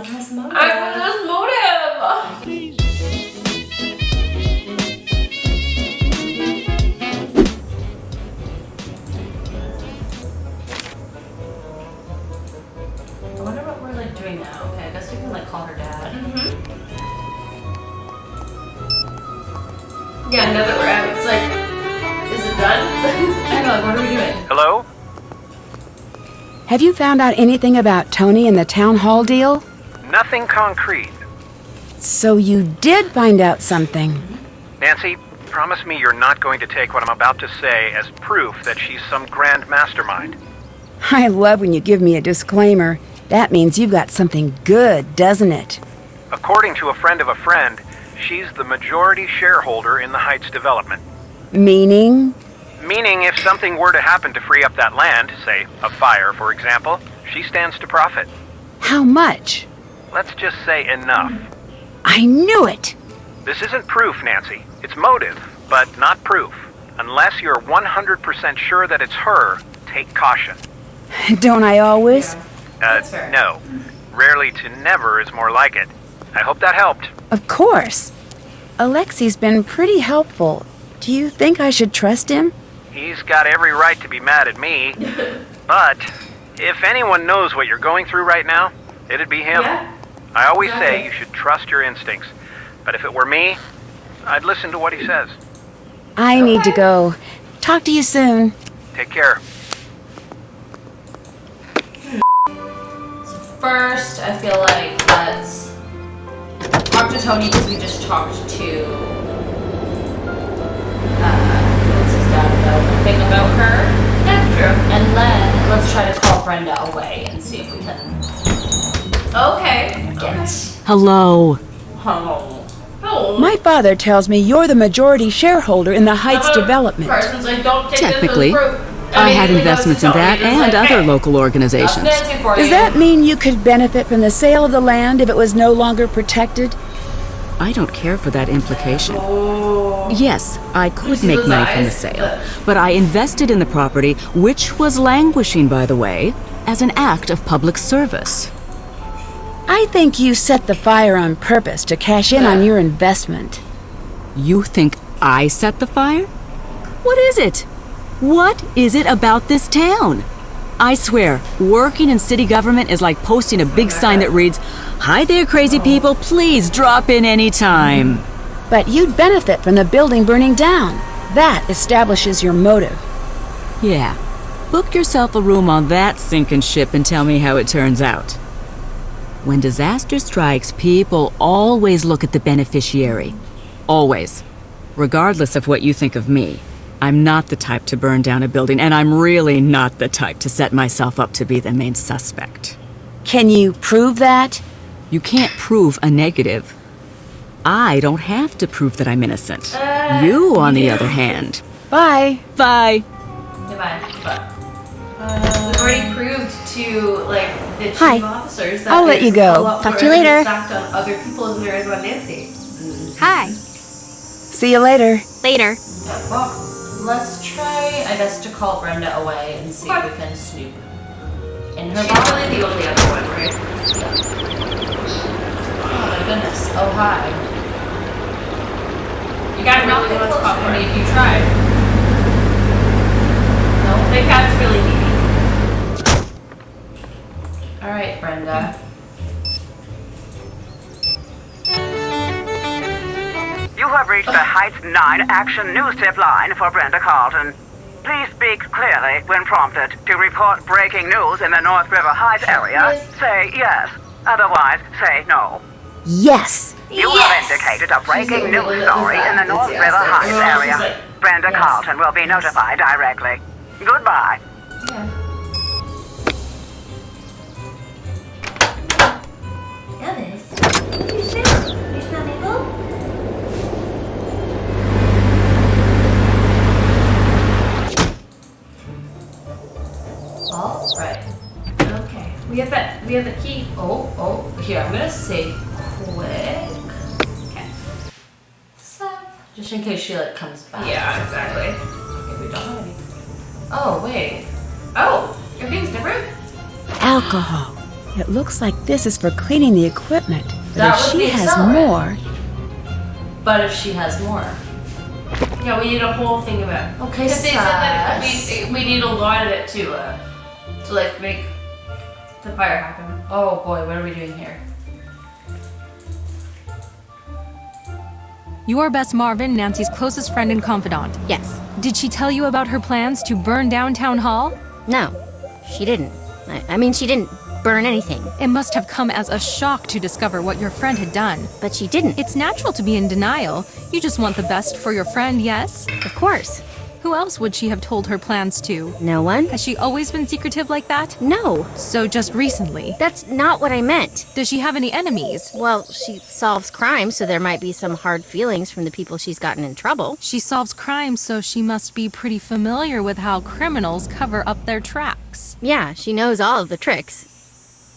has motive. Everyone has motive. I wonder what we're like doing now. Okay, I guess we can like call her dad. Yeah, now that we're at it, it's like, is it done? I know, like, what are we doing? Hello? Have you found out anything about Tony and the town hall deal? Nothing concrete. So you did find out something. Nancy, promise me you're not going to take what I'm about to say as proof that she's some grand mastermind. I love when you give me a disclaimer. That means you've got something good, doesn't it? According to a friend of a friend, she's the majority shareholder in the Heights development. Meaning? Meaning if something were to happen to free up that land, say a fire for example, she stands to profit. How much? Let's just say enough. I knew it! This isn't proof, Nancy. It's motive, but not proof. Unless you're 100% sure that it's her, take caution. Don't I always? That's fair. No. Rarely to never is more like it. I hope that helped. Of course. Alexi's been pretty helpful. Do you think I should trust him? He's got every right to be mad at me. But if anyone knows what you're going through right now, it'd be him. Yeah. I always say you should trust your instincts. But if it were me, I'd listen to what he says. I need to go. Talk to you soon. Take care. So first, I feel like let's talk to Tony because we just talked to what's his dad about the thing about her. That's true. And then let's try to call Brenda away and see if we can Okay. get Hello. home. Oh. My father tells me you're the majority shareholder in the Heights development. Person's like, don't take Technically, this as proof. I had mean, investments in that and other local organizations. That's Nancy for Does you. that mean you could benefit from the sale of the land if it was no longer protected? I don't care for that implication. Oh. Yes, I could see make those money from the eyes? sale, but I invested in the property, which was languishing, by the way, as an act of public service. I think you set the fire on purpose to cash in on your investment. You think I set the fire? What is it? What is it about this town? I swear, working in city government is like posting a big sign that reads, "Hi there, crazy people, please drop in any time." But you'd benefit from the building burning down. That establishes your motive. Yeah, book yourself a room on that sinking ship and tell me how it turns out. When disaster strikes, people always look at the beneficiary. Always. Regardless of what you think of me. I'm not the type to burn down a building, and I'm really not the type to set myself up to be the main suspect. Can you prove that? You can't prove a negative. I don't have to prove that I'm innocent. You, on the other hand. Bye. Bye. Goodbye. But We've already proved to like the chief Hi. officers that I'll let there's you go. a lot Talk more to you later. evidence stacked on other people than there is on Nancy. Hi. See you later. Later. well, let's try, I guess, to call Brenda away and see if we can snoop in her She's body. really the only other one, right? Oh my goodness. Oh hi. You got Not really get wants close to popcorn. me if you tried. No. The cat's really needy. All right, Brenda. You have reached the Heights 9 Action News Tip line for Brenda Carlton. Please speak clearly when prompted. To report breaking news in the North River Heights area, say yes. Otherwise, say no. Yes. You have indicated a breaking news story in the North River Heights area. Brenda Carlton will be notified directly. Goodbye. Yeah. Elvis, what do you smell? You smell maple? All right. Okay. We have the key. Oh, here, I'm gonna say quick. Okay. So, just in case she like comes back. Yeah, exactly. Okay, we don't have any. Oh, wait. Oh, everything's different? Alcohol. It looks like this is for cleaning the equipment. But That if was she the has accelerant. more, But if she has more. Yeah, we need a whole thing of it. Okay, Because they said that Sass. we need a lot of it to like make the fire happen. Oh boy, what are we doing here? You're Bess Marvin, Nancy's closest friend and confidant. Yes. Did she tell you about her plans to burn down Town Hall? No, she didn't. I mean, she didn't burn anything, It must have come as a shock to discover what your friend had done. but she didn't. It's natural to be in denial. You just want the best for your friend, yes? Of course. Who else would she have told her plans to? No one? Has she always been secretive like that? No, So just recently. that's not what I meant. Does she have any enemies? Well, she solves crimes, so there might be some hard feelings from the people she's gotten in trouble. She solves crimes, so she must be pretty familiar with how criminals cover up their tracks. Yeah, she knows all of the tricks.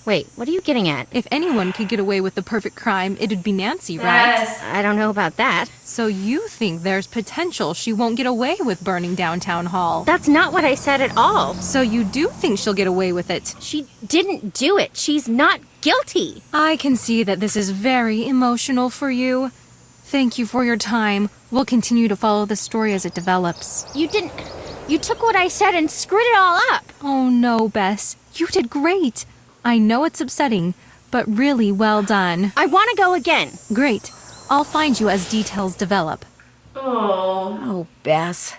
Wait, what are you getting at? If anyone could get away with the perfect crime, it'd be Nancy, right? Yes. I don't know about that. So you think there's potential she won't get away with burning down Town Hall? That's not what I said at all. So you do think she'll get away with it? She didn't do it. She's not guilty. I can see that this is very emotional for you. Thank you for your time. We'll continue to follow the story as it develops. You didn't. You took what I said and screwed it all up. Oh no, Bess. You did great. I know it's upsetting, but really well done. I want to go again. Great. I'll find you as details develop. Oh. oh, Bess.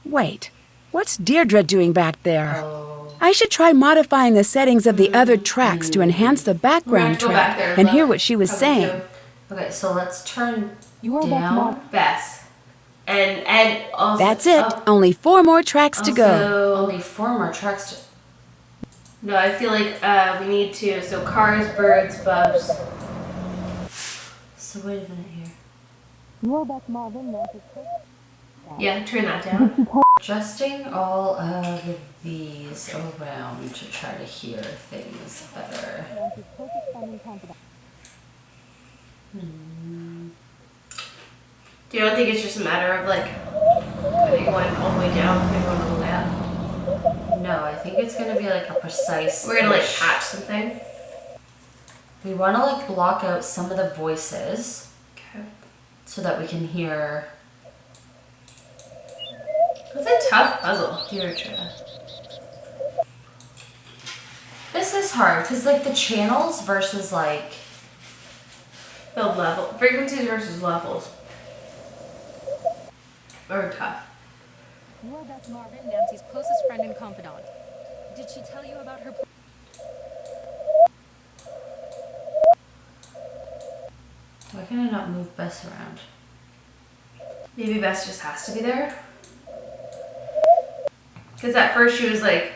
Wait, what's Deirdre doing back there? Oh. I should try modifying the settings of the other tracks to enhance the We're gonna background go back track there and hear look. what she was Okay, saying. Okay, so let's turn down. Bess. And also. That's it. Only 4 more tracks to go. Also, Only 4 more tracks to... no, I feel like we need to. So cars, birds, bubs. So wait a minute here. Yeah, turn that down. Adjusting all of these around to try to hear things better. Do you don't think it's just a matter of like putting one all the way down, putting one all the way up? No, I think it's gonna be like a precise. We're gonna like push. patch something. We want to like block out some of the voices Okay. so that we can hear That's a tough puzzle. Deirdre. This is hard because like the channels versus like The level frequencies versus levels are tough. You're Bess Marvin, Nancy's closest friend and confidant. Did she tell you about her why can I not move Bess around? Maybe Bess just has to be there. Because at first she was like,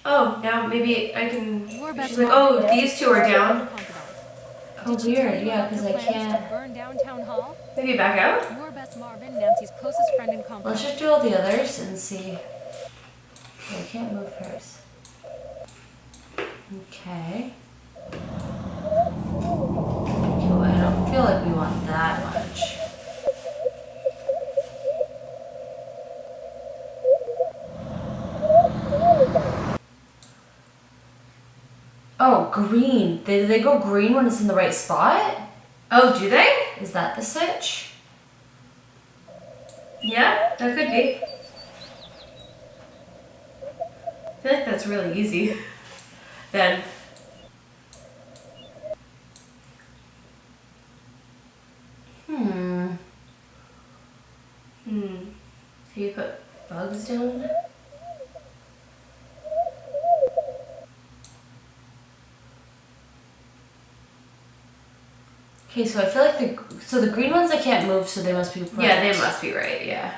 oh, now maybe I can. You're Bess She's like, Marvin, oh, Nancy's these two are closest down. friend and confidant. Oh Did she tell weird, you yeah, about because her I plans to can't. burn down Town Hall? Maybe back out. You're Bess Marvin, Nancy's closest friend and confidant. Let's just do all the others and see. Okay, I can't move hers. Okay. Okay, well, I don't feel like we want that much. Oh, green. Did they go green when it's in the right spot? Oh, do they? Is that the switch? Yeah, that could be. I feel like that's really easy. Then. Hmm. Hmm. So you put bugs down? Okay, so I feel like the green ones I can't move, so they must be right. Yeah, they must be right, yeah.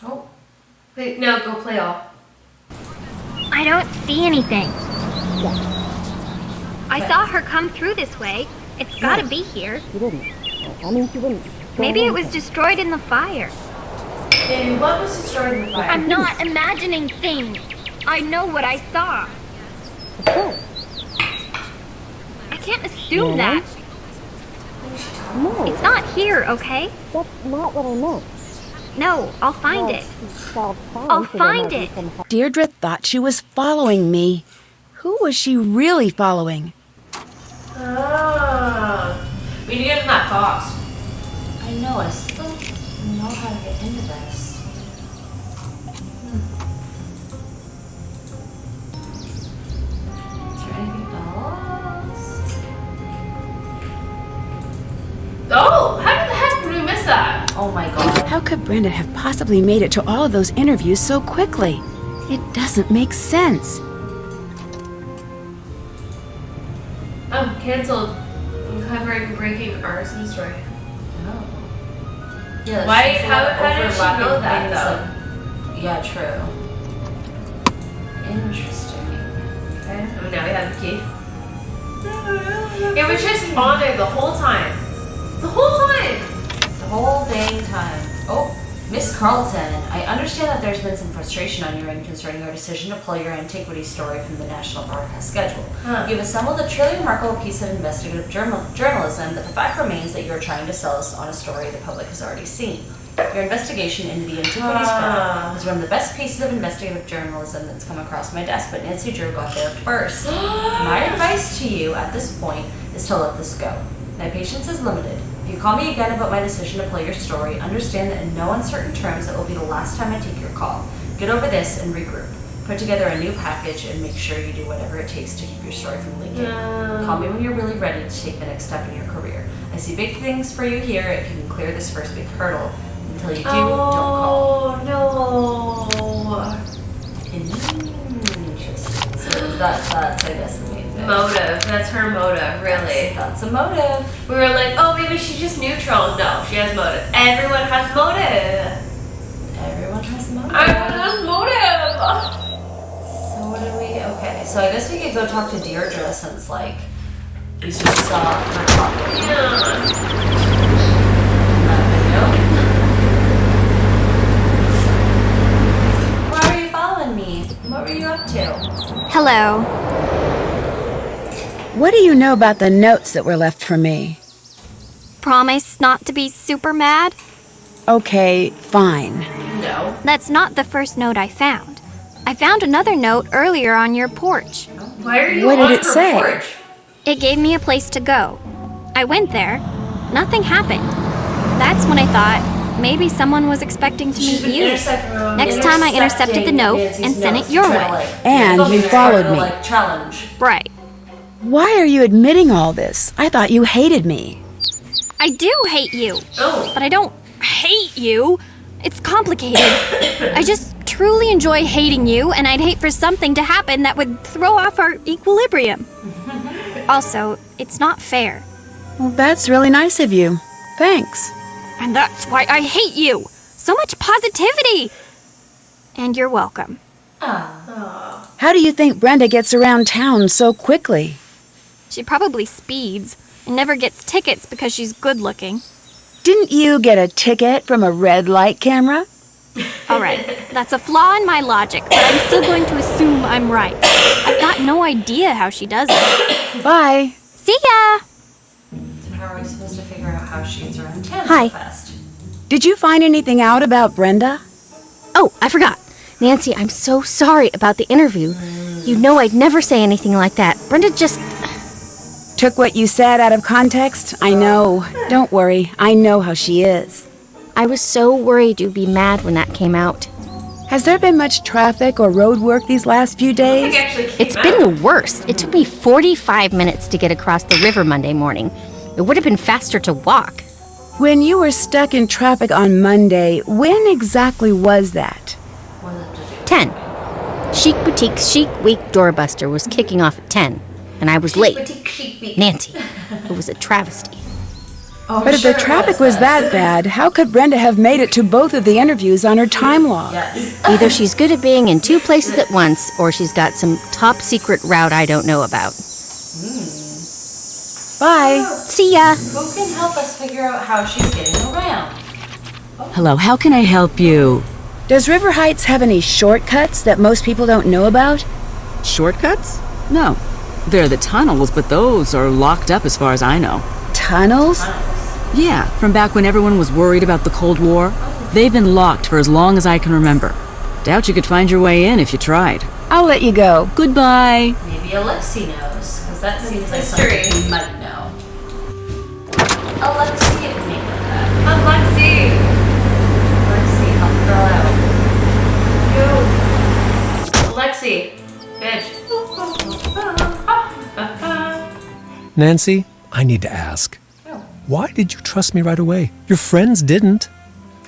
Oh, Wait, no, go play all. I don't see anything. I saw her come through this way. It's gotta be here. She didn't. I mean, she wouldn't. Maybe it was destroyed in the fire. Baby, what was destroyed in the fire? I'm not imagining things. I know what I saw. Of course. I can't assume that. No, It's not here, okay? that's not what I meant. No, I'll find it. I'll find it. Deirdre thought she was following me. Who was she really following? We need to get in that box. I know, I still don't know how to get into this. Is there anything else? Oh, how the heck did we miss that? Oh my god. How could Brenda have possibly made it to all of those interviews so quickly? It doesn't make sense. Oh, canceled. Uncovering breaking arson story. Oh. Yeah, Why? there's How a lot of did she know overlapping that things though? Yeah, true. Interesting. Okay. Oh, now we have the key. Yeah, we just bonded the whole time. The whole time. The whole dang time. Oh, Miss Carlton, I understand that there's been some frustration on your end concerning your decision to pull your antiquity story from the national broadcast schedule. You've assembled a truly remarkable piece of investigative journalism, but the fact remains that you're trying to sell us on a story the public has already seen. Your investigation into the antiquities firm is one of the best pieces of investigative journalism that's come across my desk, but Nancy Drew got there first. My advice to you at this point is to let this go. My patience is limited. If you call me again about my decision to play your story, understand that in no uncertain terms it will be the last time I take your call. Get over this and regroup. Put together a new package and make sure you do whatever it takes to keep your story from leaking. Call me when you're really ready to take the next step in your career. I see big things for you here if you can clear this first big hurdle. Until you do, don't call. Oh, no. Interesting. So that's I guess, the main thing. Motive. That's her motive, really. That's a motive. We were like, oh, maybe she's just neutral. No, she has motive. Everyone has motive. Everyone has motive. Everyone has motive. So what do we? Okay, so I guess we could go talk to Deirdre since like we just saw her talking. Yeah. Why were you following me? What were you up to? Hello. What do you know about the notes that were left for me? Promise not to be super mad? Okay, fine. No. That's not the first note I found. I found another note earlier on your porch. Why are you What did on it her say? porch? It gave me a place to go. I went there. Nothing happened. That's when I thought maybe someone was expecting to meet you. Next time I intercepted the note and sent it your way. And you followed me. Challenge. Right. Why are you admitting all this? I thought you hated me. I do hate you. Oh. But I don't hate you. It's complicated. I just truly enjoy hating you, and I'd hate for something to happen that would throw off our equilibrium. Also, it's not fair. Well, that's really nice of you. Thanks. And that's why I hate you. So much positivity. And you're welcome. How do you think Brenda gets around town so quickly? She probably speeds and never gets tickets because she's good looking. Didn't you get a ticket from a red light camera? All right, that's a flaw in my logic, but I'm still going to assume I'm right. I've got no idea how she does it. Bye. See ya! So how are we supposed to figure out how she gets around town Hi. so fast? Did you find anything out about Brenda? Oh, I forgot. Nancy, I'm so sorry about the interview. You know I'd never say anything like that. Brenda just... Took what you said out of context? I know. Don't worry. I know how she is. I was so worried you'd be mad when that came out. Has there been much traffic or road work these last few I days? think actually came It's out. been the worst. It took me 45 minutes to get across the river Monday morning. It would have been faster to walk. When you were stuck in traffic on Monday, when exactly was that? 10. Chic Boutique Chic Week Doorbuster was kicking off at 10, and I was late. Nancy, it was a travesty. Oh, But if the traffic was that bad, how could Brenda have made it to both of the interviews on her time log? Yes. Either she's good at being in two places at once, or she's got some top secret route I don't know about. Bye. See ya. Who can help us figure out how she's getting around? Hello, how can I help you? Does River Heights have any shortcuts that most people don't know about? Shortcuts? No. There are the tunnels, but those are locked up as far as I know. Tunnels? Yeah, from back when everyone was worried about the Cold War. They've been locked for as long as I can remember. Doubt you could find your way in if you tried. I'll let you go. Goodbye. Maybe Alexi knows, because that seems like History. something we might know. Alexi, get me with that. Alexi! Alexi, help girl out. Yo. Alexi. Bitch. Nancy, I need to ask. Why did you trust me right away? Your friends didn't.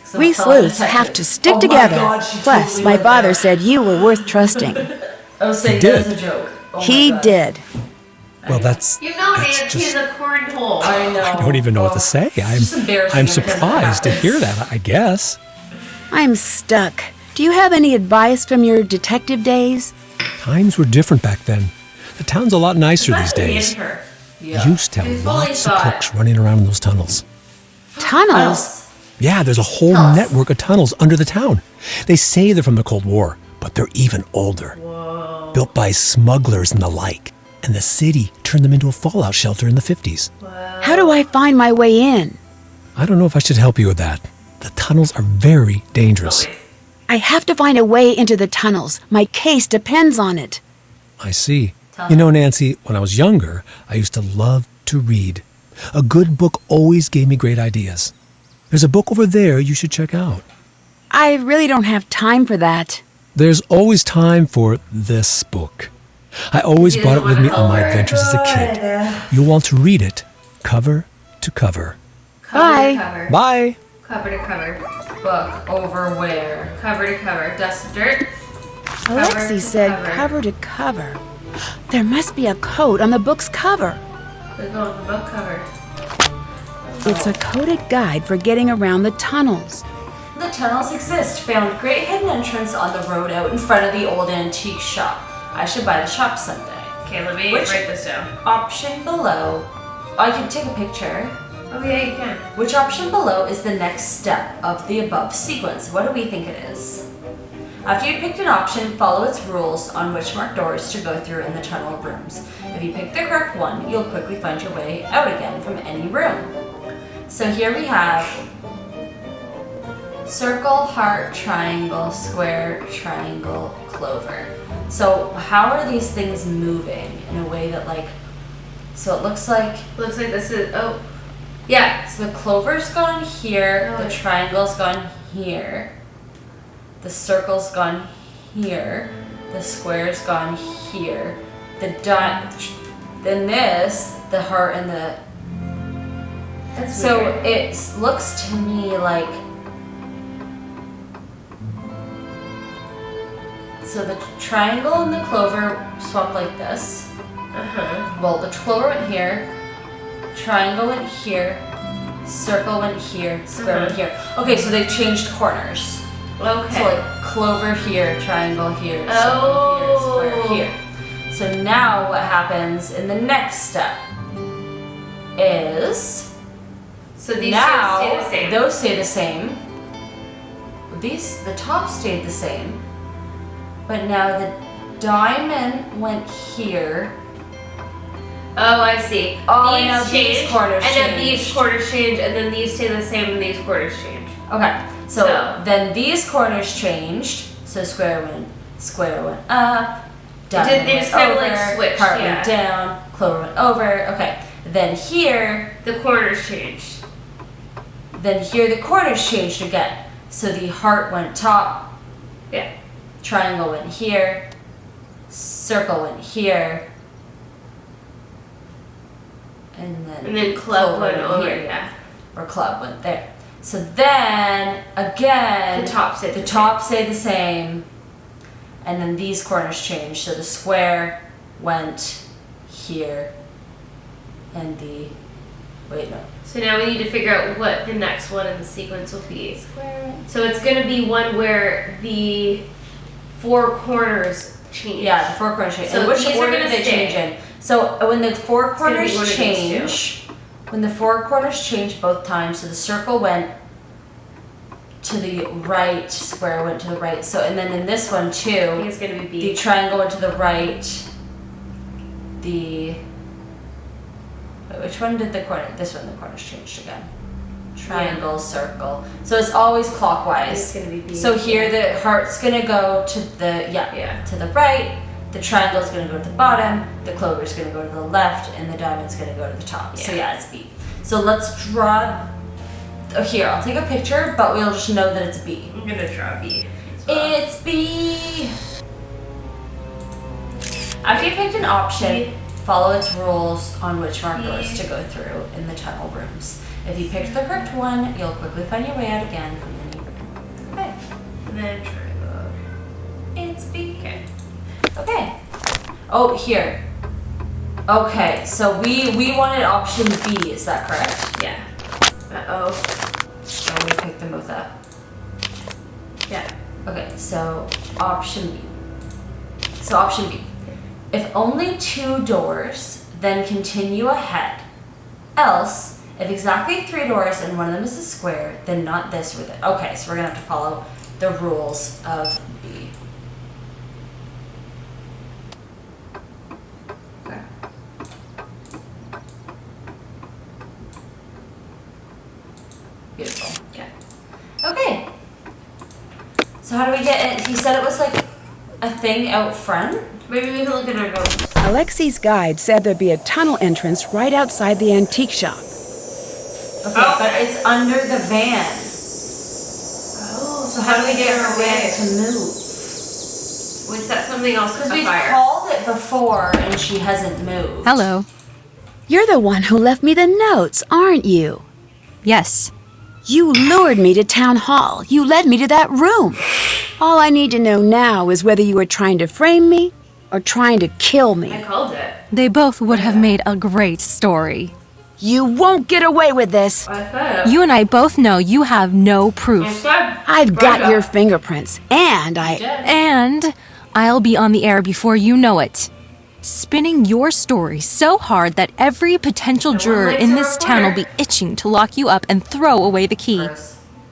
So We fellow sleuths detective. have to stick Oh my together. God, she Plus, totally my went father there. said you were worth trusting. I was saying He that did. as a joke. Oh my He God. did. Well, that's... You know that's Nancy's just- a cornhole. I know. I don't even know what to say. It's just embarrassing I'm every time that surprised to happens. hear that, I guess. I'm stuck. Do you have any advice from your detective days? Times were different back then. The town's a lot nicer these days. Her. Yeah. Used to We have fully lots of thought- crooks running around in those tunnels. Tunnels? Yeah, there's a whole network of tunnels under the town. They say they're from the Cold War, but they're even older. Built by smugglers and the like. And the city turned them into a fallout shelter in the 50s. How do I find my way in? I don't know if I should help you with that. The tunnels are very dangerous. I have to find a way into the tunnels. My case depends on it. I see. You know, Nancy, when I was younger, I used to love to read. A good book always gave me great ideas. There's a book over there you should check out. I really don't have time for that. There's always time for this book. I always You brought it with me wanna on my know adventures as a kid. You'll want to read it cover to cover. Bye. Cover. Bye! Cover to cover. Book over where? Cover to cover. Dust of dirt. Alexi to said cover. cover to cover. There must be a code on the book's cover. We go on the book cover. It's a coded guide for getting around the tunnels. The tunnels exist. Found great hidden entrance on the road out in front of the old antique shop. I should buy the shop someday. Okay, let me Which- write this down. Option below. I can take a picture. Oh yeah, you can. Which option below is the next step of the above sequence? What do we think it is? After you picked an option, follow its rules on which marked doors to go through in the tunnel rooms. If you pick the correct one, you'll quickly find your way out again from any room. So here we have circle, heart, triangle, square, triangle, clover. So how are these things moving in a way that like, so it looks like, Looks like this is. Oh. Yeah. so the clover's gone here, Oh. the triangle's gone here, the circle's gone here, the square's gone here, the dot, then this, the heart and the, That's so weird. it looks to me like, so the triangle and the clover swap like this. Well, the clover went here, triangle went here, circle went here, square went here. Okay, so they've changed corners. Okay. So like clover here, triangle here, circle here, square here. So now what happens in the next step is So these now two stay the same. those stay the same. The top stayed the same, but now the diamond went here. Oh, I see. Oh, these now these change, corners and then changed. these quarters change, and then these stay the same, and these quarters change. Okay, so So- then these corners changed. So square went up, diamond they went just kind of, over, like, switched, heart yeah. went down, clover went over. Okay, then here, The corners changed. then here the corners changed again. So the heart went top, Yeah. triangle went here, circle went here, and then club clover went over. here, Yeah. or club went there. So then again, The top stayed the the top stayed the same, and then these corners changed. So the square went here, and the Wait, no. So now we need to figure out what the next one in the sequence will be. So it's going to be one where the four corners change. Yeah, the four corners change. So and which these are order gonna do they stay. change in? So when the four gonna be corners one of these change, when the four corners change both times, so the circle went to the right, square went to the right. So and then in this one too, I think it's going to be B. the triangle went to the right. Wait, which one did the corner? This one, the corners changed again. Triangle, circle. So it's always clockwise. It's gonna be B. So here the heart's gonna go to the to the right. The triangle's gonna go to the bottom. The clover's gonna go to the left, and the diamond's gonna go to the top. So it's B. So let's draw. Here, I'll take a picture, but we'll just know that it's B. I'm gonna draw B. As well. It's B. After you picked an option, follow its rules on which markers to go through in the tunnel rooms. If you picked the correct one, you'll quickly find your way out again from the new room. Okay. And then triangle. It's B. Okay. Oh, here. Okay, so we wanted option B, is that correct? Yeah. Uh-oh. Oh, we picked them both up. Yeah. Okay, so option B. So option B. If only 2 doors, then continue ahead. Else, if exactly 3 doors and one of them is a square, then not this or that. Okay, so we're gonna have to follow the rules of B. Okay. Beautiful. Okay. Okay. So how do we get it? He said it was like a thing out front. Maybe we can look at our notes. Alexi's guide said there'd be a tunnel entrance right outside the antique shop. Okay, but it's under the van. Oh, So how do we get our van to move? We set something else Because on we've fire. called it before and she hasn't moved. Hello. You're the one who left me the notes, aren't you? Yes. You lured me to town hall. You led me to that room. All I need to know now is whether you were trying to frame me or trying to kill me. I called it. They both would have made a great story. You won't get away with this. I said. You and I both know you have no I proof. said. I've got Brenda. your fingerprints, and And I'll be on the air before you know it. Spinning your story so hard that every potential juror likes in a this town will be reporter. itching to lock you up and throw away the key.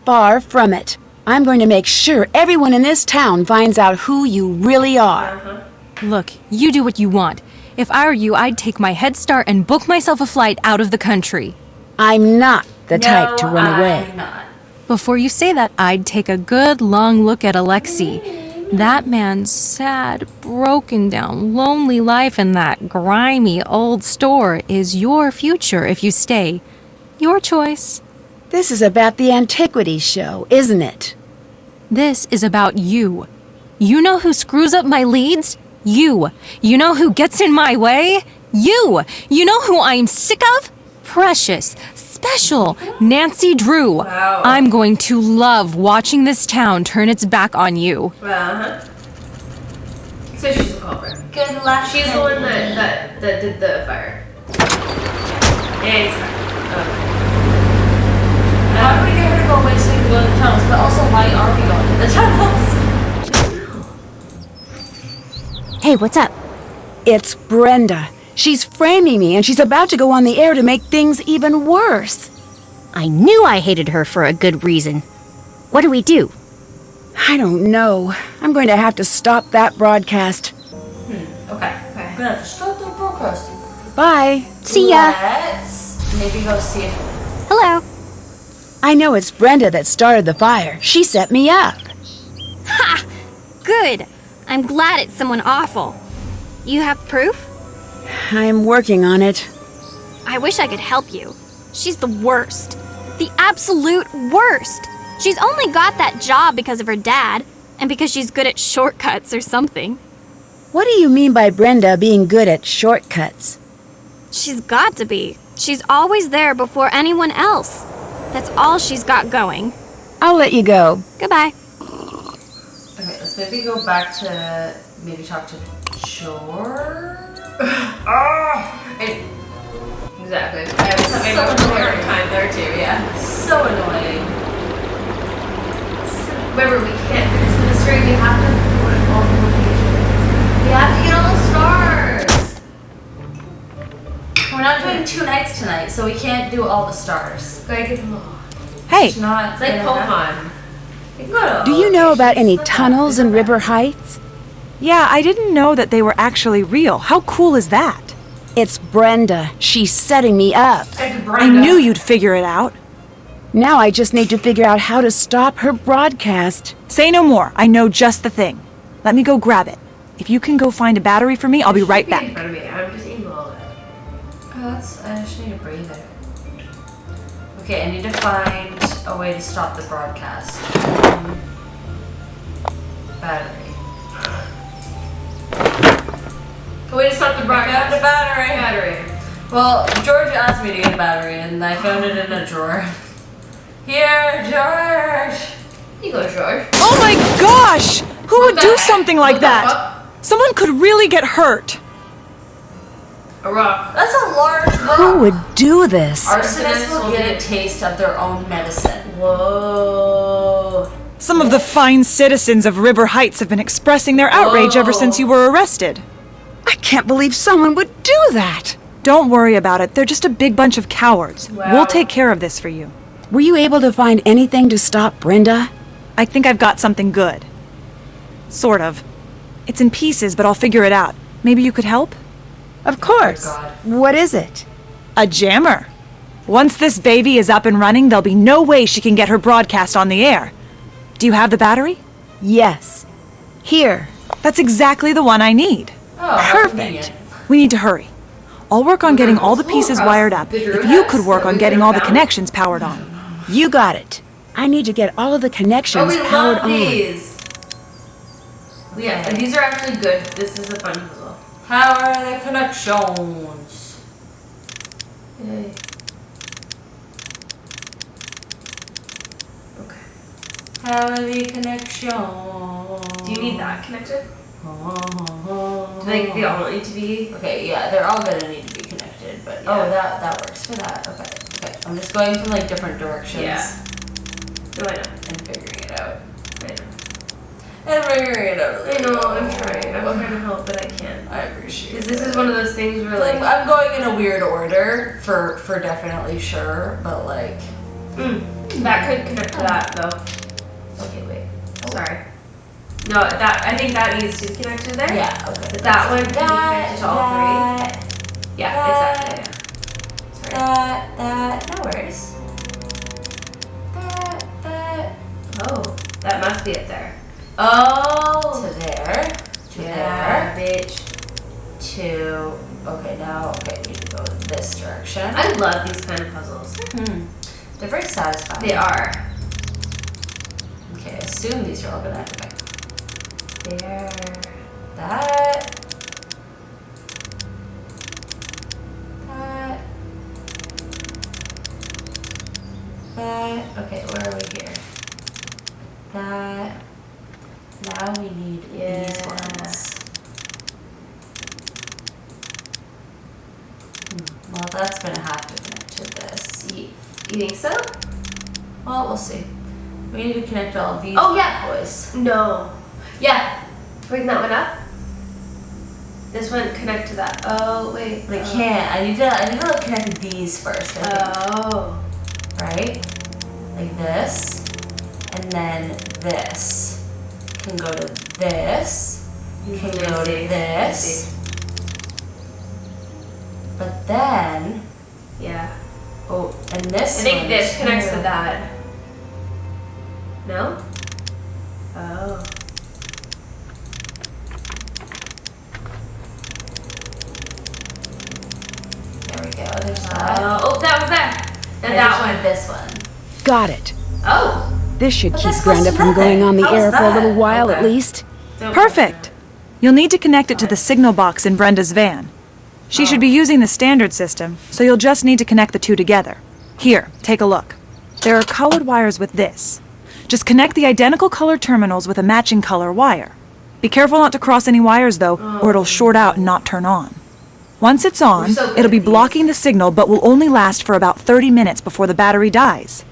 Far from it. I'm going to make sure everyone in this town finds out who you really are. Look, you do what you want. If I were you, I'd take my head start and book myself a flight out of the country. I'm not the type to run away. I'm not. Before you say that, I'd take a good long look at Alexei. That man's sad, broken down, lonely life in that grimy old store is your future if you stay. Your choice. This is about the Antiquities show, isn't it? This is about you. You know who screws up my leads? You. You know who gets in my way? You. You know who I'm sick of? Precious, special Nancy Drew. Wow. I'm going to love watching this town turn its back on you. So she's the culprit. Good luck. She's the one that did the fire. Exactly. How do we get her to go away so we can go in the tunnels? But also, why are we going in the tunnels? Hey, what's up? It's Brenda. She's framing me, and she's about to go on the air to make things even worse. I knew I hated her for a good reason. What do we do? I don't know. I'm going to have to stop that broadcast. Okay. I'm gonna have to start the broadcast. Bye. See ya. Let's maybe go see if. Hello. I know it's Brenda that started the fire. She set me up. Ha! Good. I'm glad it's someone awful. You have proof? I'm working on it. I wish I could help you. She's the worst. The absolute worst. She's only got that job because of her dad, and because she's good at shortcuts or something. What do you mean by Brenda being good at shortcuts? She's got to be. She's always there before anyone else. That's all she's got going. I'll let you go. Goodbye. Okay, let's maybe go back to maybe talk to George. Exactly. I have so annoying time there too, yeah. So annoying. Remember, we can't finish the mystery. We have to go to all the locations. We have to get all the stars. We're not doing 2 nights tonight, so we can't do all the stars. Gotta get them all. Hey, It's not. It's like Pokemon. We can go to Do all you know about any locations. tunnels in River Heights? Yeah, I didn't know that they were actually real. How cool is that? It's Brenda. She's setting me up. I knew you'd figure it out. Now I just need to figure out how to stop her broadcast. Say no more. I know just the thing. Let me go grab it. If you can go find a battery for me, I'll be right In back. front of me. I'm just eating all of it. Oh, I just need to breathe it. Okay, I need to find a way to stop the broadcast. Battery. A way to stop the broadcast. Got a battery. Battery. Well, George asked me to get a battery, and I found it in a drawer. Here, George. You go, George. Oh my gosh! Who would the do heck? something like What the that? fuck? Someone could really get hurt. A rock. That's a large rock. Who would do this? Arsonists will get a taste of their own medicine. Whoa. Some of the fine citizens of River Heights have been expressing their outrage ever since you were arrested. I can't believe someone would do that. Don't worry about it. They're just a big bunch of cowards. Wow. We'll take care of this for you. Were you able to find anything to stop Brenda? I think I've got something good. Sort of. It's in pieces, but I'll figure it out. Maybe you could help? Of course. God. What is it? A jammer. Once this baby is up and running, there'll be no way she can get her broadcast on the air. Do you have the battery? Yes. Here. That's exactly the one I need. Oh, how Perfect. convenient. We need to hurry. I'll work on getting all the pieces wired up. If you could work on getting all the connections powered on. You got it. I need to get all of the Oh, connections we powered love on. these. Yeah, and these are actually good. This is a fun puzzle. How are the connections? Yay. Okay. How are the connections? Do you need that connected? Do they all need to be? Okay, yeah, they're all gonna need to be connected, but oh, that works for that. Okay. I'm just going from like different directions. Yeah. No, I know. And figuring it out. I know. And figuring it out. I know, I'm trying. I'm trying to help, but I can't. I appreciate it. Because this is one of those things where, like... I'm going in a weird order for definitely sure, but like... that could connect to that, though. Okay, wait. Sorry. No, I think that needs to connect to there. Yeah, okay. But that one can be connected to all three. Yeah, exactly. Sorry. That, no worries. That, Oh, that must be it there. Oh! to there, to Yeah, there, bitch. to, okay, now, okay, we need to go this direction. I love these kind of puzzles. They're very satisfying. They are. Okay, I assume these are all gonna have to go. There. That. Okay, where are we here? That. Now we need these ones. Well, that's gonna have to connect to this. You think so? Well, we'll see. We need to connect all of these boys. No. Yeah. Bring that one up. This one connect to that. Oh wait. They can't. I need to like connect these first, I think. Oh. Right? Like this. And then this can go to this. Can go to this. But then, Yeah. oh, and this I think one this is connects here. to that. No? Oh. There we go. There's that. Oh, that was that. And I that just one. want this one. Got it. Oh. This should But keep that's close Brenda to from going nothing. on the How is air for a that? little while at Okay. least. Perfect. You'll need to connect it to the signal box in Brenda's van. She should be using the standard system, so you'll just need to connect the two together. Here, take a look. There are colored wires with this. Just connect the identical color terminals with a matching color wire. Be careful not to cross any wires, though, or it'll short out and not turn on. Once it's on, so good it'll be at these. blocking the signal but will only last for about 30 minutes before the battery dies.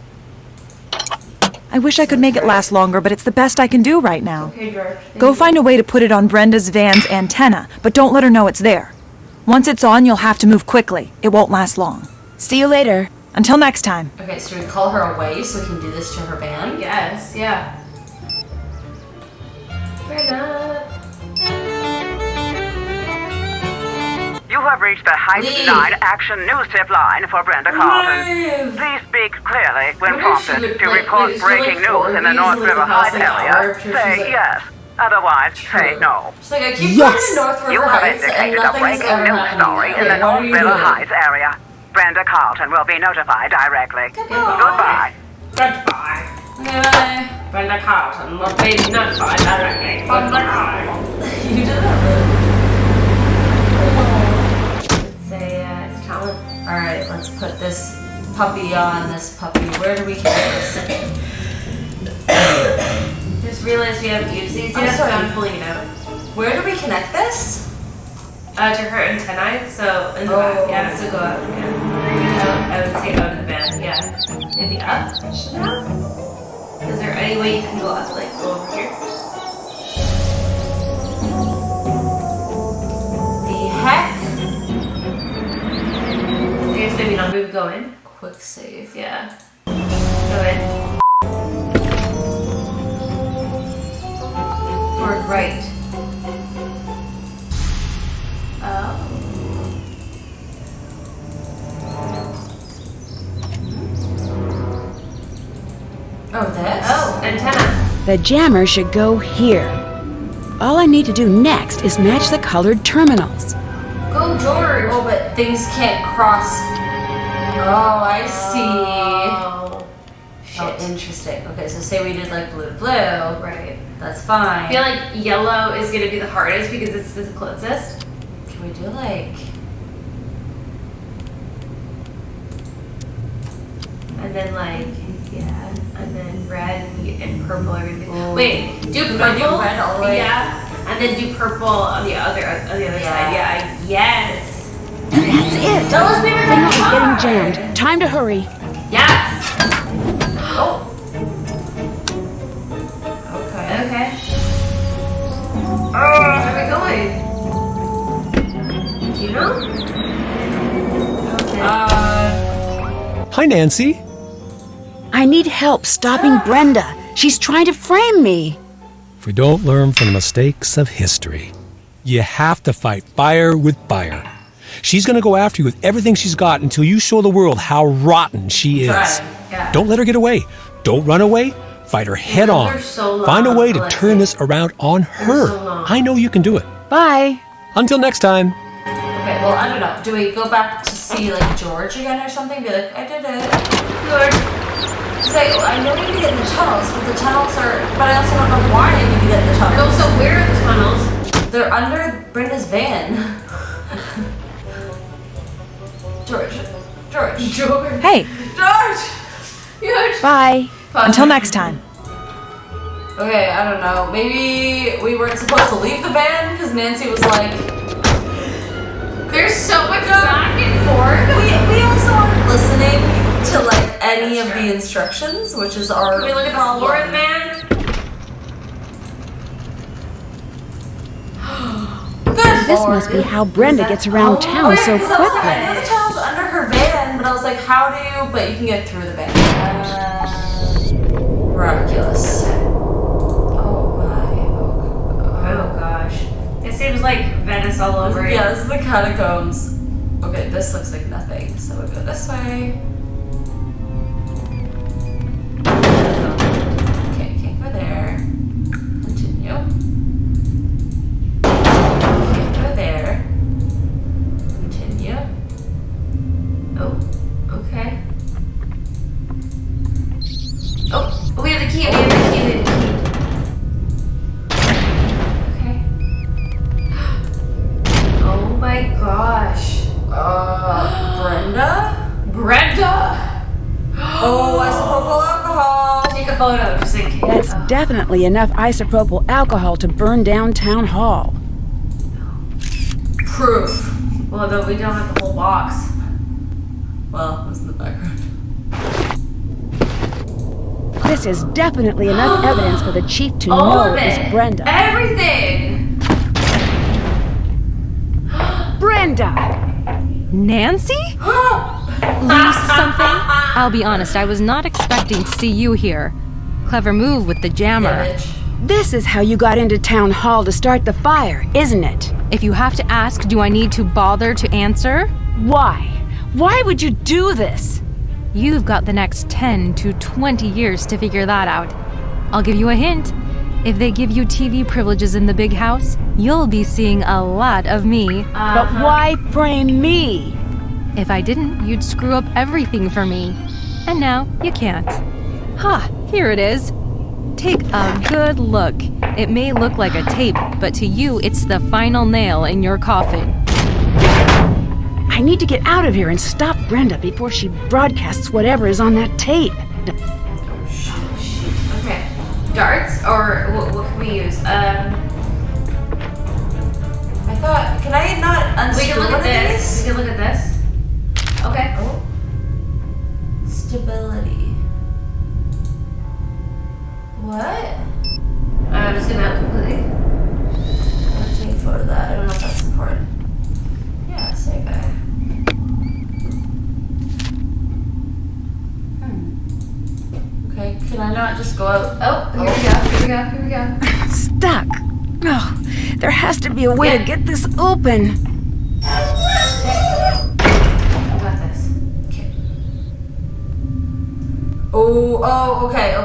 I wish I could make it last longer, but it's the best I can do right now. Okay, George. Go find a way to put it on Brenda's van's antenna, but don't let her know it's there. Once it's on, you'll have to move quickly. It won't last long. See you later. Until next time. Okay, so we call her away so we can do this to her van? Yes, yeah. Brenda. You have reached the Heights Leave. 9 Action News Tip line for Brenda Carlton. Please speak clearly when prompted to report breaking news in the North River Heights area. Say yes. Otherwise, say no. She's like, I keep Yes. going to North You River have Heights and indicated a nothing's breaking ever news happening. story in Okay, the what North are you River doing? Heights area. Brenda Carlton will be notified directly. Goodbye. Goodbye. Bye. Brenda Carlton will be notified directly. Goodbye. You did that really Let's say it's talent. Alright, let's put this puppy on this puppy. Where do we keep this? Just realized we haven't used these I'm yet, so sorry. I'm pulling it out. Where do we connect this? To her antennae, so in the back, yeah, so go up, yeah. I would say out of the van, yeah. Maybe up, should now? Is there any way you can go up, like go over here? The heck? I guess maybe not, maybe go in. Quick save. Yeah. Go in. Or right. Oh. Oh, this? Oh, antenna. The jammer should go here. All I need to do next is match the colored terminals. Go, George. Oh, but things can't cross. Oh, I see. Oh. Oh, interesting. Okay, so say we did like blue to blue. Right. That's fine. I feel like yellow is gonna be the hardest because it's the closest. Can we do like... And then like, yeah, and then red and purple are gonna be. Ooh. Wait, do Do purple. red all the way? Yeah, and then do purple on the other side. Yeah, yes. That's it. That was never Signal is hard. getting jammed. Time to hurry. Yes. Oh. Okay. Okay. Where are we going? Do you know? Okay. Hi, Nancy. I need help stopping Brenda. She's trying to frame me. If we don't learn from the mistakes of history, you have to fight fire with fire. She's going to go after you with everything she's got until you show the world how rotten she is. Right. Yeah. Don't let her get away. Don't run away. Fight her head on. They're so long, Find a way to Alexi. turn this around on her. so long. I know you can do it. Bye. Until next time. Okay, well, I don't know. Do we go back to see, like, George again or something? Be like, I did it. George. Say, I know we need to get in the tunnels, but the tunnels are... But I also don't know why I need to get in the tunnels. Also, where are the tunnels? They're under Brenda's van. George. Hey, George. Bye. until next time. Okay, I don't know. Maybe we weren't supposed to leave the van because Nancy was like... There's so much back and forth. We also aren't listening to, like, any of the instructions, which is our Can we look at the floor of the van? Good This Lord. must be how Brenda gets around town so because I was like, I know quickly. the tunnel's under her van, but I was like, how do you... But you can get through the van. Miraculous. Oh my. Oh gosh. It seems like Venice all over again. Yeah, this is the catacombs. Okay, this looks like nothing, so we'll go this way. Okay, can't go there. Continue. Can't go there. Continue. Oh, okay. Oh, we have the key. We have the key. Okay. Oh my gosh. Brenda? Brenda! Oh, isopropyl alcohol! Take a photo just in case. That's definitely enough isopropyl alcohol to burn down town hall. Proof. Well, no, we don't have the whole box. Well, it was in the background. This is definitely enough evidence for the chief to All know of it it. was Brenda. Everything! Brenda! Nancy? Lose something? I'll be honest, I was not expecting to see you here. Clever move with the jammer. Yeah, bitch. This is how you got into town hall to start the fire, isn't it? If you have to ask, do I need to bother to answer? Why? Why would you do this? You've got the next 10 to 20 years to figure that out. I'll give you a hint. If they give you TV privileges in the big house, you'll be seeing a lot of me. But why frame me? If I didn't, you'd screw up everything for me. And now you can't. Here it is. Take a good look. It may look like a tape, but to you, it's the final nail in your coffin. I need to get out of here and stop Brenda before she broadcasts whatever is on that tape. Oh, shoot. Okay. Darts? Or what can we use? I thought, can I not unscrew We can look one at of this. these? We can look at this. Okay. Oh. Stability. What? I'm just zoom out completely. I'll take a photo of that. I don't know if that's important. Yeah, same guy. Okay, can I not just go out? Oh, here we go. Stuck. Oh, there has to be a way to get this open. I got this. Okay. Oh, okay.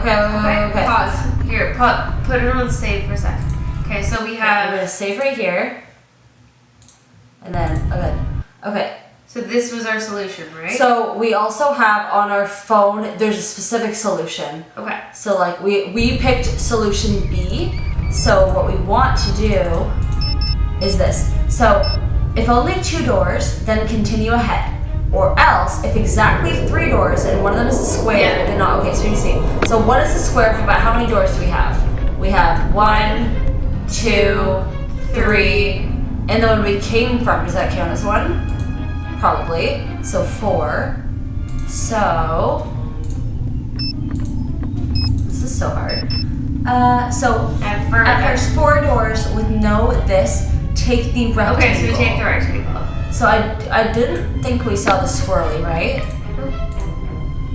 Pause. Here, put it on save for a sec. Okay, so we I'm have... gonna save right here. And then, okay. So this was our solution, right? So we also have on our phone, there's a specific solution. Okay. So like we picked solution B. So what we want to do is this. So if only 2 doors, then continue ahead. Or else, if exactly 3 doors and one of them is a square, then not. Okay, so you see. So what is a square? About how many doors do we have? We have 1, 2, 3, and the one we came from, does that count as 1? Probably. So 4. So this is so hard. So at first 4 doors with no this. Take the rectangle. Okay, so we take the rectangle. So I didn't think we saw the swirly, right?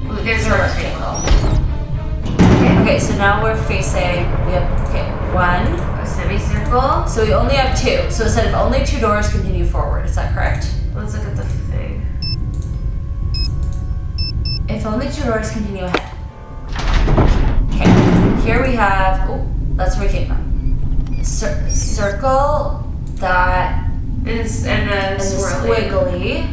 Ooh, there's a rectangle. Okay, so now we're facing. We have 1. A semicircle. So we only have 2. So it said if only 2 doors, continue forward. Is that correct? Let's look at the thing. If only 2 doors, continue ahead. Okay, here we have. Oh, that's where we came from. Circle that. Is and the squiggly.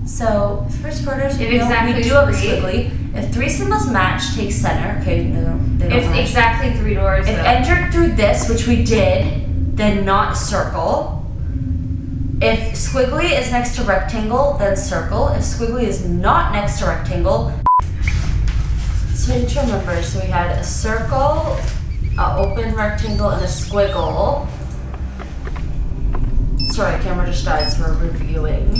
So first orders we do have a squiggly. If 3 symbols match, take center. Okay, no, they don't If match. exactly 3 doors. If entered through this, which we did, then not circle. If squiggly is next to rectangle, then circle. If squiggly is not next to rectangle. So I need to remember. So we had a circle, an open rectangle, and a squiggle. Sorry, camera just died, so we're reviewing.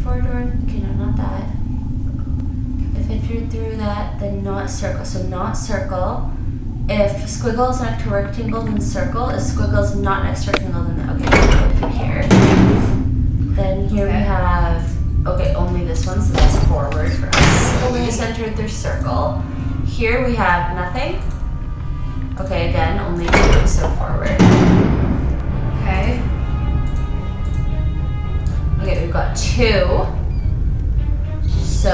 4 doors. Okay, no, not that. If entered through that, then not circle. So not circle. If squiggle is next to rectangle, then circle. If squiggle is not next to rectangle, then okay, so go through here. Then here we have only this one, so that's forward for us. So we just entered through circle. Here we have nothing. Okay, again, only 2, so forward. Okay. Okay, we've got 2. So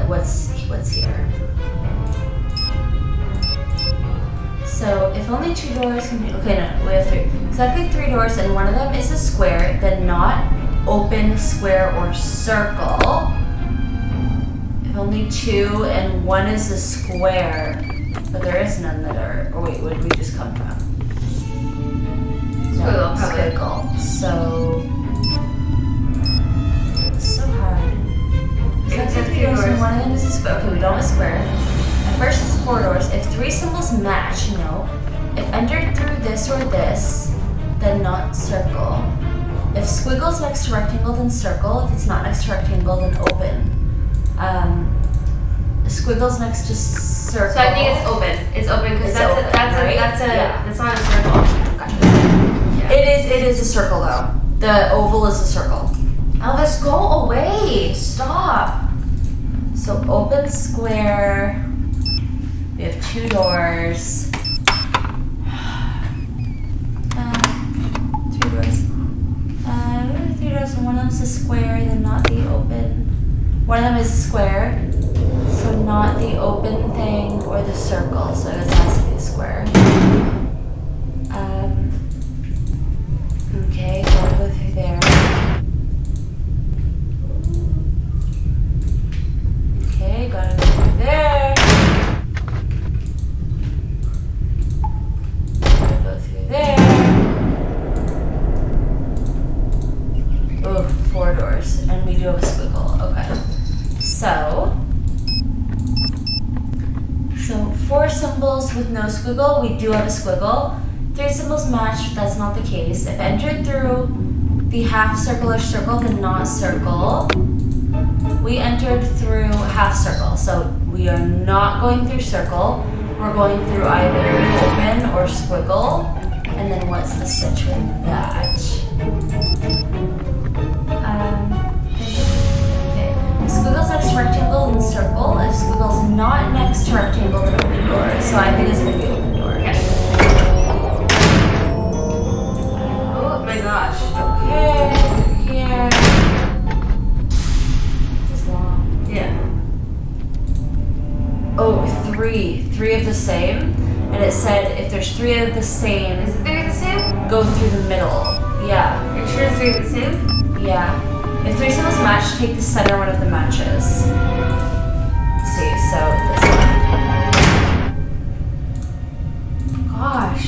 what's here? So if only 2 doors can be, okay, no, we have 3. Exactly 3 doors, and one of them is a square, then not open, square, or circle. If only 2 and 1 is a square, but there is none that are. Oh wait, where did we just come from? No, squiggle. So it's so hard. Exactly 3 doors, and one of them is a square. Okay, we don't have a square. first is 4 doors. If 3 symbols match, no. If entered through this or this, then not circle. If squiggle's next to rectangle, then circle. If it's not next to rectangle, then open. Squiggle's next to circle. So I think it's open. It's open because that's not a circle. Okay. Yeah. It is a circle though. The oval is a circle. Elvis, go away! Stop. So open square. We have 2 doors. 3 doors. 3 doors, and one of them is a square, then not the open. One of them is a square, so not the open thing or the circle. So I guess it has to be a square. Okay, gotta go through there. Okay, gotta go through there. Gotta go through there. Oh, 4 doors, and we do have a squiggle. Okay, so 4 symbols with no squiggle. We do have a squiggle. 3 symbols match. That's not the case. If entered through the half circle or circle, then not circle. We entered through half circle, so we are not going through circle. We're going through either open or squiggle. And then what's the stitch with that? Okay. If squiggle's next to rectangle, then circle. If squiggle's not next to rectangle, then open door. So I think it's going to be open door. Yeah. Oh my gosh. Okay, here. This is long. Yeah. Oh, 3. 3 of the same. And it said if there's 3 of the same, Is it 3 of the same? go through the middle. Yeah. Are you sure it's 3 of the same? Yeah. If 3 symbols match, take the center one of the matches. Let's see, so this one. Gosh.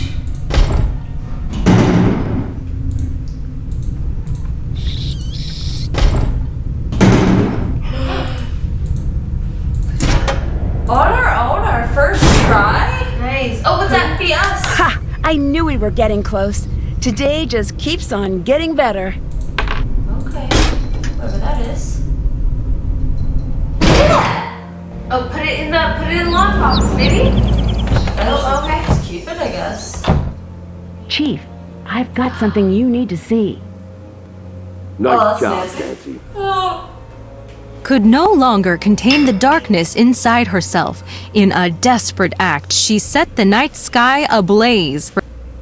On our first try? Nice. Oh, what's that? Be us. Ha! I knew we were getting close. Today just keeps on getting better. Okay. Whatever that is. Oh, put it in the lockbox, maybe? Oh, okay. Just keep it, I guess. Chief, I've got something you need to see. Nice job, Nancy. Could no longer contain the darkness inside herself. In a desperate act, she set the night sky ablaze.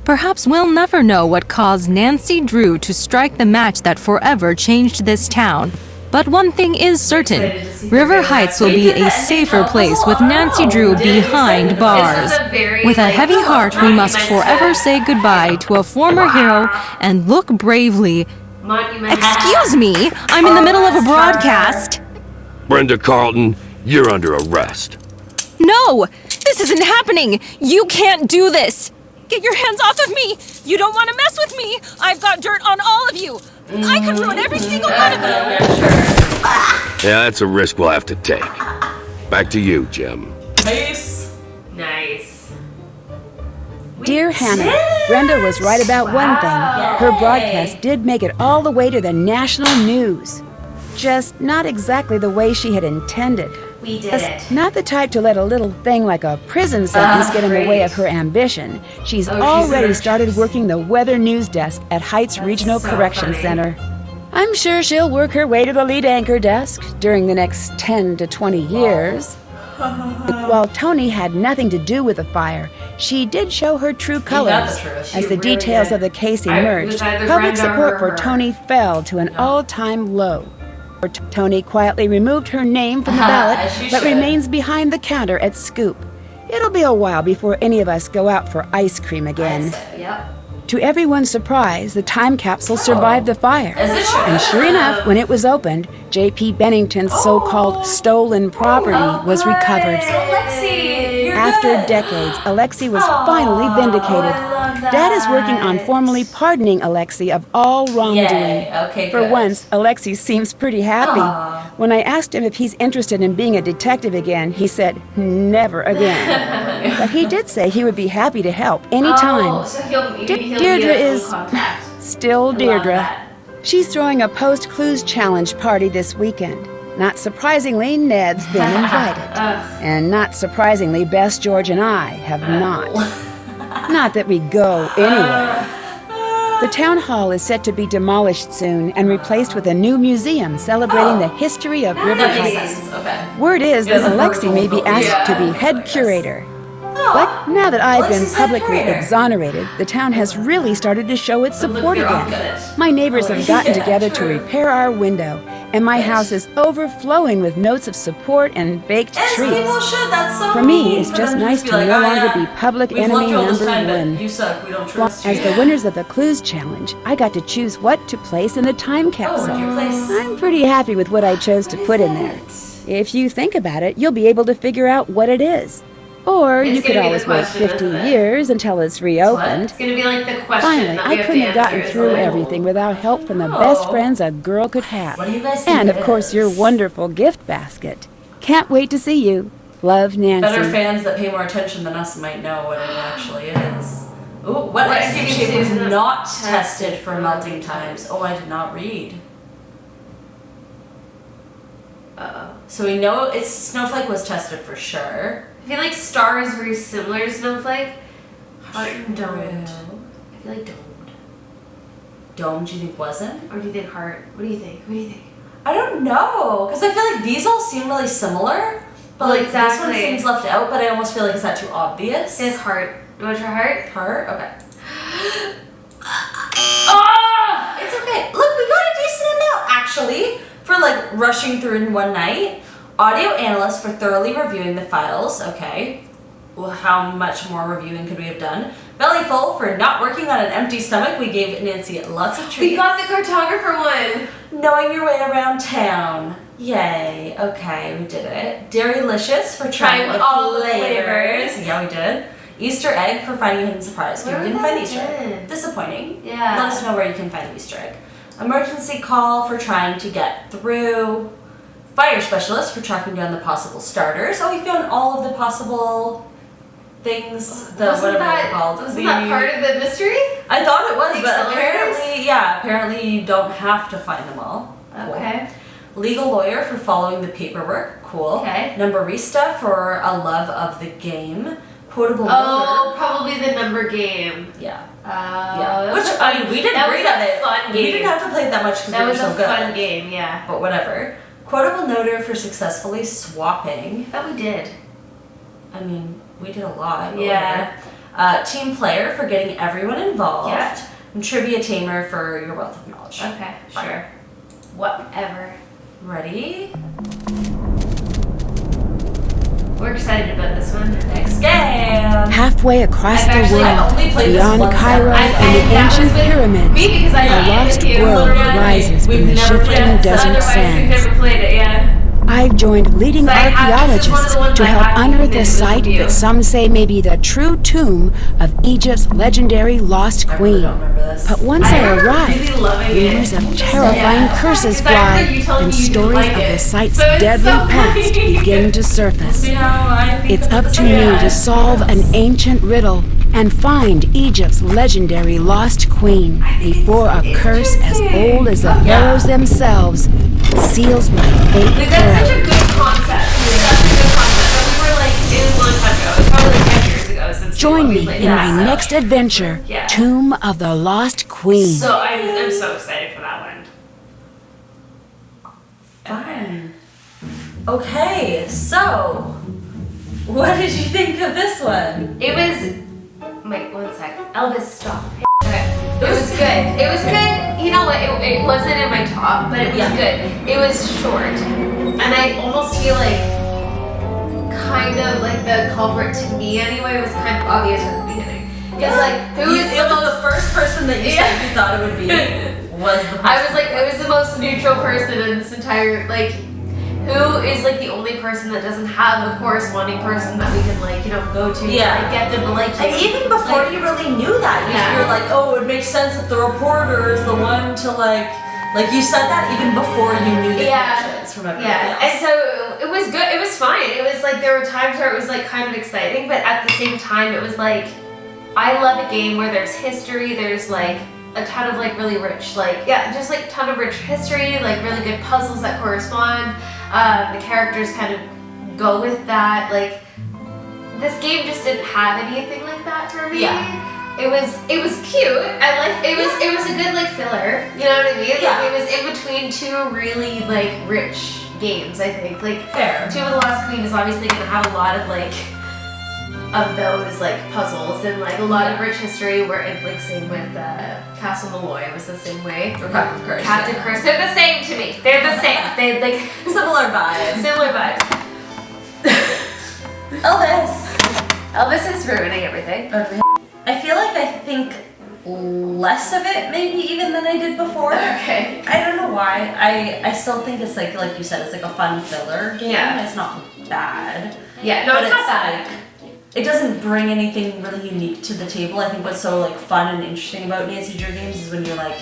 Perhaps we'll never know what caused Nancy Drew to strike the match that forever changed this town. But one thing is certain, River Heights will be a safer place with Nancy Drew behind bars. With a heavy heart, we must forever say goodbye to a former hero and look bravely. Excuse me, I'm in the middle of a broadcast. Brenda Carlton, you're under arrest. No! This isn't happening! You can't do this! Get your hands off of me! You don't want to mess with me! I've got dirt on all of you! I could ruin every single one of you! Yeah, that's a risk we'll have to take. Back to you, Jim. Nice. Nice. Dear Hannah, Brenda was right about one thing. Her broadcast did make it all the way to the national news. Just not exactly the way she had intended. We did it. Not the type to let a little thing like a prison sentence get in the way of her ambition. She's already started working the weather news desk at Heights Regional Correction Center. I'm sure she'll work her way to the lead anchor desk during the next 10 to 20 years. While Tony had nothing to do with the fire, she did show her true colors. As the details of the case emerged, public support for Tony fell to an all-time low. Tony quietly removed her name from the ballot, but remains behind the counter at Scoop. It'll be a while before any of us go out for ice cream again. Yep. To everyone's surprise, the time capsule survived the fire. And sure enough, when it was opened, J.P. Bennington's so-called stolen property was recovered. Alexi, you're After good. decades, Alexi was finally vindicated. love that. Dad is working on formally pardoning Alexei of all wrongdoing. Yay. Okay, For good. once, Alexei seems pretty happy. Aw. When I asked him if he's interested in being a detective again, he said, never again. But he did say he would be happy to help anytime. Oh, so he'll Deirdre is still Deirdre. that. She's throwing a post-clues challenge party this weekend. Not surprisingly, Ned's been invited. And not surprisingly, Bess, George, and I have not. Not that we go anywhere. The town hall is set to be demolished soon and replaced with a new museum celebrating the history of River That makes Heights. sense. Okay. Word is that It's a Alexei may be virtual- asked to be yeah. head curator. But now that I've been Alexei's head publicly curator. exonerated, the town has really started to show its support they're all again. good. My neighbors have gotten Yeah, together to true. repair our window, and my house is overflowing with notes of support and baked As treats. people should. That's so For me, mean it's for just them nice be to like, no "Oh, longer yeah, be public we've enemy loved you all this number time, but one. you suck. We don't Well, trust you." as the winners of the Clues Challenge, I got to choose what to place in the time capsule. what'd you place? I'm pretty happy with what I chose to put in there. If you think about it, you'll be able to figure out what it is. Or It's you could gonna be the always wait question, 50 isn't it? years until it's reopened. It's gonna be like the question Finally, that we I have couldn't to have gotten answer, through isn't it? everything without help from the Oh. best friends a girl could have. What do you guys think And it of course, your is? wonderful gift basket. Can't wait to see you. Love, Nancy. Better fans that pay more attention than us might know what it actually is. Ooh, what What ice cream activity shape was is not tested tested for for melting times? Oh, I did not read. Uh-oh. So we know it's Snowflake was tested for sure. I feel like star is very similar to snowflake. Heart and dome. I feel like domed. Dome, do you think wasn't? Or do you think heart? What do you think? What do you think? I don't know, because I feel like these all seem really similar, but Well, like this one exactly. seems left out. But I almost feel like is that too obvious? It's heart. You want your heart? Heart? Okay. Ah! It's okay. Look, we got a decent amount actually for like rushing through in one night. Audio analyst for thoroughly reviewing the files. Okay. Well, how much more reviewing could we have done? Belly full for not working on an empty stomach. We gave Nancy lots of treats. We got the cartographer one. Knowing your way around town. Yay. Okay, we did it. Dairylicious for trying Trying all the flavors. flavors. Yeah, we did. Easter egg for finding a hidden surprise. Where We would didn't that find have Easter egg. been? Disappointing. Yeah. Let us know where you can find the Easter egg. Emergency call for trying to get through. Fire specialist for tracking down the possible starters. Oh, we found all of the possible things. The Wasn't whatever that, they're called. Wasn't that part of the mystery? I thought it was, The but accelerators? apparently you don't have to find them all. Cool. Okay. Legal lawyer for following the paperwork. Cool. Okay. Numberista for a love of the game. Quotable Oh, number. probably the number game. Yeah. Yeah. Yeah. Which, I mean, we did that great was at a it. fun We game. didn't have to play it that much because That we were was so a good. fun game, yeah. But whatever. Quotable noter for successfully swapping. That we did. I mean, we did a lot. but Yeah. whatever. Team player for getting everyone involved. Yeah. And trivia tamer for your wealth of knowledge. Okay, Fine. sure. Whatever. Ready? We're excited about this one. Next game. Halfway across the I've world, only played this beyond once Cairo ever. and the that was ancient with pyramids, me because I a played lost with you. world Literally. rises We've from the never played shifting it, so desert Otherwise, we've sands. never played it, yeah. I've joined leading So I have- this is one of archaeologists the ones to I help have unearth been a with site you. that some say may be the true tomb of Egypt's legendary lost I really queen. don't remember this. But once I remember arrived, really loving it. rumors of terrifying Yeah. curses 'Cause I fly, remember you telling and me you didn't stories like of it. the site's So it's deadly so past funny. begin to surface. You know, I think It's that up this to one- me yeah. to solve an ancient riddle and find Egypt's legendary lost queen before a curse as old as the pharaohs themselves seals my fate Like, that's such forever. a good concept. That's a good concept. But we were like, it was a long time ago. It was probably like 10 years ago since Join we me played in that, my so. next adventure, Yeah. Tomb of the Lost Queen. So I'm so excited for that one. Fine. Okay, so what did you think of this one? It was. Wait, one sec. Elvis, stop. Okay. It was good. It was good. You know what? It wasn't in my top, but it was good. It was short. And I almost feel like kind of like the culprit to me anyway was kind of obvious at the beginning. Because like, who is the most. The first person that you said you thought it would be was the person. I was like, it was the most neutral person in this entire, like, who is like the only person that doesn't have a corresponding person that we can like, you know, go to to like, get them to like you. And even before you really knew that, you're like, oh, it makes sense that the reporter is the one to like you said that even before you knew the connections from everybody else. And so it was good. It was fine. It was like there were times where it was like kind of exciting, but at the same time, it was like I love a game where there's history. There's like a ton of like really rich, like just like a ton of rich history, like really good puzzles that correspond. The characters kind of go with that. Like this game just didn't have anything like that for me. It was cute. I like it was a good like filler. You know what I mean? Like, it was in between two really like rich games. I think like Tomb of the Lost Queen is obviously gonna have a lot of like of those like puzzles and like a lot of rich history. Where it like same with Castle Malloy was the same way. Or Captive Curse. Captive Curse. They're the same to me. They're the same. They like similar vibes. Similar vibes. Elvis is ruining everything. I feel like I think less of it maybe even than I did before. Okay. I don't know why. I still think it's like you said, it's like a fun filler game. Yeah. It's not bad. Yeah, no, but it's not bad. Like, it doesn't bring anything really unique to the table. I think what's so like fun and interesting about Nancy Drew games is when you're like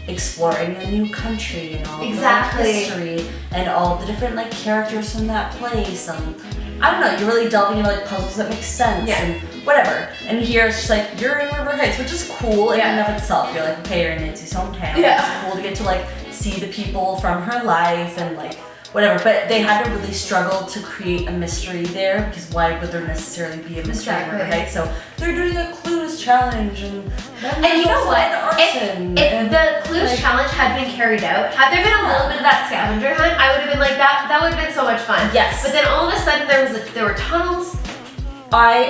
exploring a new country and all the like, history and all the different like characters from that place. I don't know, you're really delving into like puzzles that make sense and whatever. And here it's just like you're in River Heights, which is cool in and of itself. You're like, okay, you're in Nancy's hometown. It's cool to get to like see the people from her life and like whatever. But they had to really struggle to create a mystery there because why would there necessarily be a mystery in River Heights? So they're doing a clues challenge and you know what? If the clues challenge had been carried out, had there been a little bit of that scavenger hunt, I would have been like that would have been so much fun. Yes. But then all of a sudden there were tunnels. I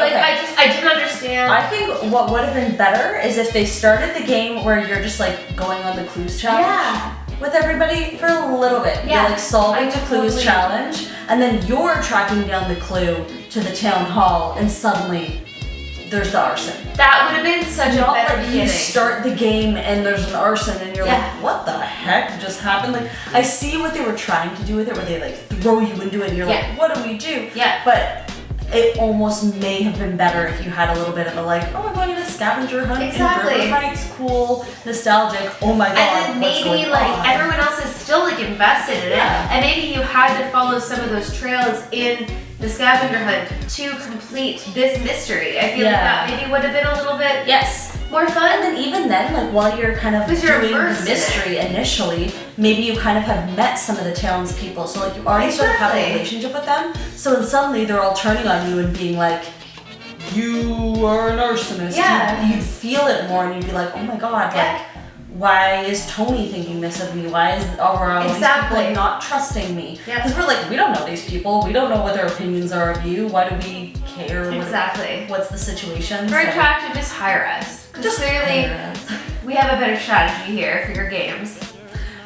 didn't understand. I think what would have been better is if they started the game where you're just like going on the clues challenge with everybody for a little bit. You're like solving the clues challenge and then you're tracking down the clue to the town hall and suddenly there's the arson. That would have been such a better beginning. You start the game and there's an arson and you're like, what the heck just happened? Like, I see what they were trying to do with it where they like throw you into it and you're like, what do we do? But it almost may have been better if you had a little bit of a like, oh, I'm going on a scavenger hunt in River Heights, cool, nostalgic, oh my god, and then maybe like everyone else is still like invested in it, and maybe you had to follow some of those trails in the scavenger hunt to complete this mystery. I feel like that maybe would have been a little bit more fun. And then even then, like while you're kind of doing the mystery initially, maybe you kind of have met some of the townspeople, so like you already sort of have a relationship with them. So then suddenly they're all turning on you and being like, you are an arsonist. You'd feel it more and you'd be like, oh my god, like why is Tony thinking this of me? Why are all these people like not trusting me? Because we're like, we don't know these people. We don't know what their opinions are of you. Why do we care? What's the situation? We're attracted, just hire us. Just clearly, we have a better strategy here for your games.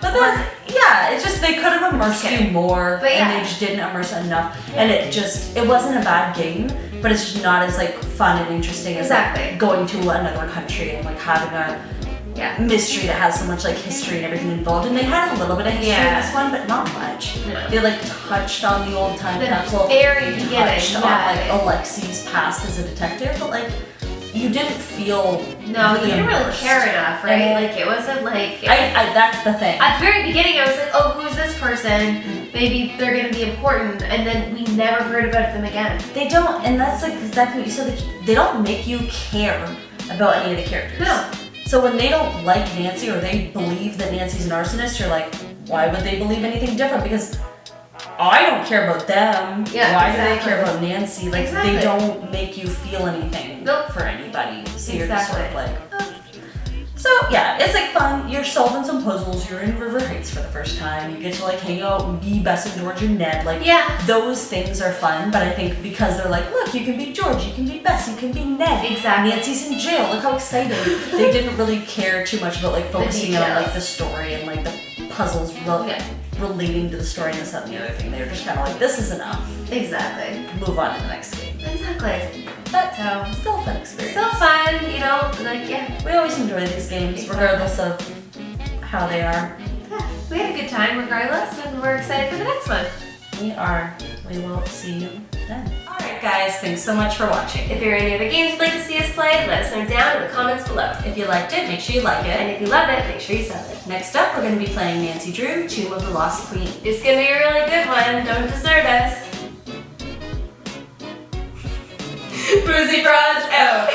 But it's just they could have immersed you more, and they just didn't immerse enough. And it wasn't a bad game, but it's just not as like fun and interesting as like going to another country and like having a mystery that has so much like history and everything involved. And they had a little bit of history in this one, but not much. They like touched on the old time capsule. Very beginning. Touched on like Alexi's past as a detective, but like you didn't feel you didn't really care enough, right? Like it wasn't like that's the thing. At the very beginning I was like, oh, who's this person? Maybe they're gonna be important, and then we never heard about them again. They don't, and that's like exactly what you said, they don't make you care about any of the characters. No. So when they don't like Nancy or they believe that Nancy's an arsonist, you're like, why would they believe anything different? Because I don't care about them. Why do they care about Nancy? Like they don't make you feel anything for anybody. So you're just sort of like, So yeah, it's like fun. You're solving some puzzles. You're in River Heights for the first time. You get to like hang out and be Bess and George and Ned. Like those things are fun. But I think because they're like, look, you can be George, you can be Bess, you can be Ned. Exactly. Nancy's in jail. Look how excited. They didn't really care too much about like focusing on like the story and like the puzzles relating to the story and this, that, and the other thing. They were just kind of like, this is enough. Exactly. Move on to the next game. Exactly. But still a fun experience. Still fun, you know, like we always enjoy these games regardless of how they are. Yeah, we had a good time regardless, and we're excited for the next one. we will see you then. Alright guys, thanks so much for watching. If there are any other games you'd like to see us play, let us know down in the comments below. If you liked it, make sure you like it. And if you love it, make sure you sub it. Next up, we're going to be playing Nancy Drew, Tomb of the Lost Queen. It's gonna be a really good one. Don't desert us. Boozy Bros out.